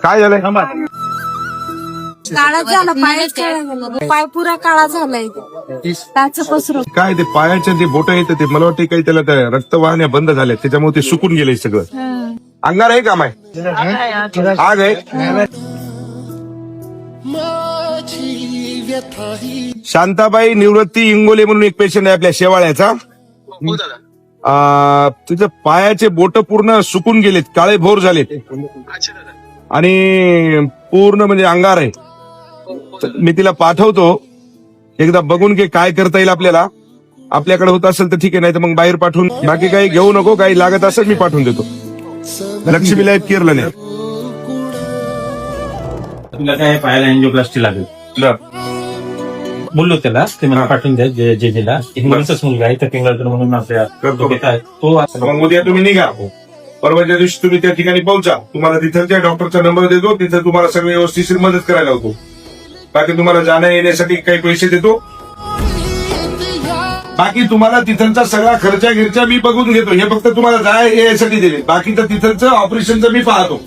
काय झालंय? काळा झाला, पाय पुरा काळा झालाय त्याचं पसरून. काय ते पायाच्या जे बोट येतं ते मला वाटतं काही त्याला त्या रक्तवाहिन्या बंद झाल्या त्याच्यामुळे ते सुकून गेले सगळं. अंगार आहे का माय? आग आहे. शांताबाई निवृत्ती इंगोले म्हणून एक पेशंट आहे आपल्या शेवाळ्याचा. तिचं पायाचे बोट पूर्ण सुकून गेलेत, काळे भोर झालेत आणि पूर्ण म्हणजे अंगार आहे. मी तिला पाठवतो, एकदा बघून घे काय करता येईल आपल्याला. आपल्याकडे होत असेल तर ठीक आहे, नाही तर मग बाहेर पाठवून. बाकी काही घेऊ नको, काही लागत असेल मी पाठवून देतो. लक्ष्मी लाईफ केअरला नाही. तुला काय पायाला एंजिओप्लास्टी लागेल बोललो त्याला, ते मला पाठवून द्या जेजेला. इंग्लंडचाच मुलगा आहे, तर पिंगळकर म्हणून आपल्या करतो. तो. मग उद्या तुम्ही निघा, परवाच्या दिवशी तुम्ही त्या ठिकाणी पोहोचा. तुम्हाला तिथलच्या डॉक्टरचा नंबर देतो, तिथं तुम्हाला सगळी व्यवस्थित मदत करायला होतो. बाकी तुम्हाला जाण्या येण्यासाठी काही पैसे देतो. बाकी तुम्हाला तिथलचा सगळा खर्चा गिरचा मी बघून घेतो. हे फक्त तुम्हाला जाय यासाठी दिले, बाकीचं तिथलचं ऑपरेशनचं मी पाहतो.